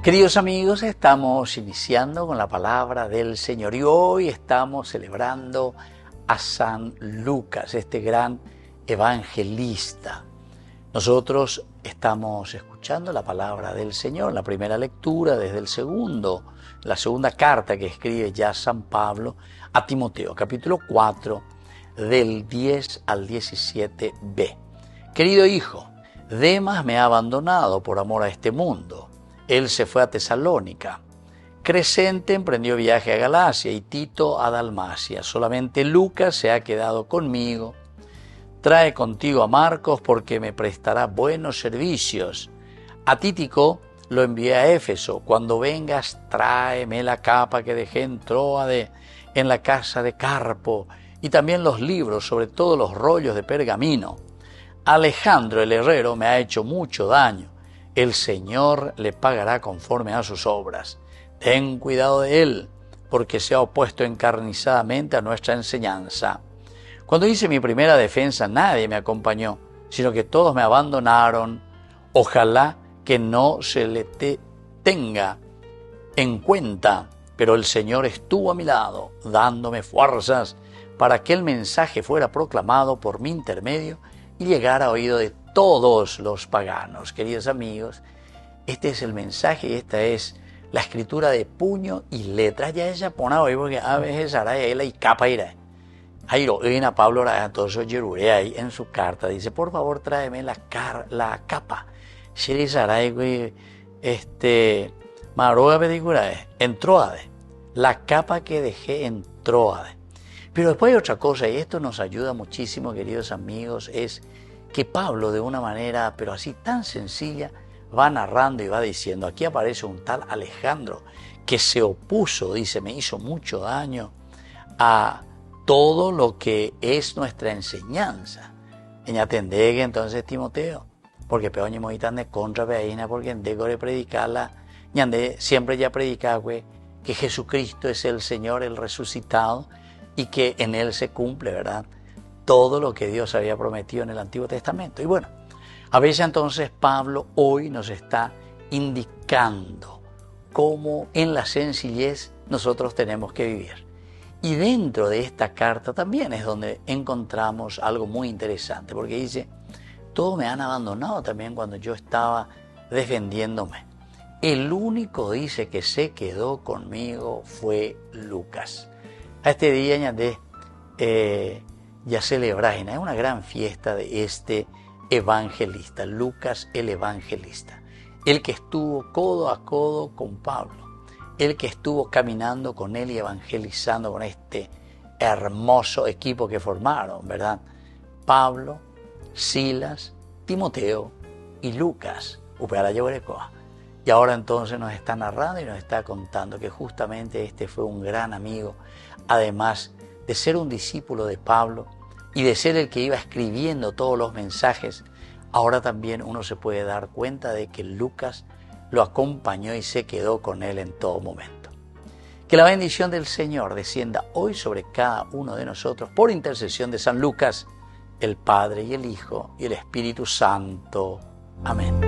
Queridos amigos, estamos iniciando con la palabra del Señor y hoy estamos celebrando a San Lucas, este gran evangelista. Nosotros estamos escuchando la palabra del Señor, la primera lectura desde la segunda carta que escribe ya San Pablo a Timoteo, capítulo 4, del 10 al 17b. Querido hijo, Demas me ha abandonado por amor a este mundo. Él se fue a Tesalónica. Crescente emprendió viaje a Galacia y Tito a Dalmacia. Solamente Lucas se ha quedado conmigo. Trae contigo a Marcos porque me prestará buenos servicios. A Tíquico lo envié a Éfeso. Cuando vengas, tráeme la capa que dejé en Tróade, en la casa de Carpo, y también los libros, sobre todo los rollos de pergamino. Alejandro el herrero me ha hecho mucho daño. El Señor le pagará conforme a sus obras. Ten cuidado de él, porque se ha opuesto encarnizadamente a nuestra enseñanza. Cuando hice mi primera defensa, nadie me acompañó, sino que todos me abandonaron. Ojalá que no se le tenga en cuenta, pero el Señor estuvo a mi lado, dándome fuerzas para que el mensaje fuera proclamado por mi intermedio y llegara a oído de todos los paganos. Queridos amigos, este es el mensaje y esta es la escritura de puño y letra. Ya ella pone hoy porque a veces hará ella y capa irá. Ahí lo a Pablo todo eso yerure ahí en su carta. Dice, por favor, tráeme la capa. Maroga pedicura en Tróade. La capa que dejé en Tróade. Pero después hay otra cosa, y esto nos ayuda muchísimo, queridos amigos, es que Pablo de una manera, pero así tan sencilla, va narrando y va diciendo, aquí aparece un tal Alejandro que se opuso, dice, me hizo mucho daño a todo lo que es nuestra enseñanza. Eñatendegue entonces Timoteo, porque peoñe muy tan de contra peina, porque en decore predicarla, ñande siempre ya predica, que Jesucristo es el Señor, el resucitado, y que en Él se cumple, ¿verdad?, todo lo que Dios había prometido en el Antiguo Testamento. Y bueno, a veces entonces Pablo hoy nos está indicando cómo en la sencillez nosotros tenemos que vivir. Y dentro de esta carta también es donde encontramos algo muy interesante, porque dice, todos me han abandonado también cuando yo estaba defendiéndome. El único, dice, que se quedó conmigo fue Lucas. A este día añade, ya celebráis, es una gran fiesta de este evangelista, Lucas el evangelista, el que estuvo codo a codo con Pablo, el que estuvo caminando con él y evangelizando con este hermoso equipo que formaron, ¿verdad? Pablo, Silas, Timoteo y Lucas, y ahora entonces nos está narrando y nos está contando que justamente este fue un gran amigo, además de ser un discípulo de Pablo y de ser el que iba escribiendo todos los mensajes. Ahora también uno se puede dar cuenta de que Lucas lo acompañó y se quedó con él en todo momento. Que la bendición del Señor descienda hoy sobre cada uno de nosotros por intercesión de San Lucas, el Padre y el Hijo y el Espíritu Santo. Amén.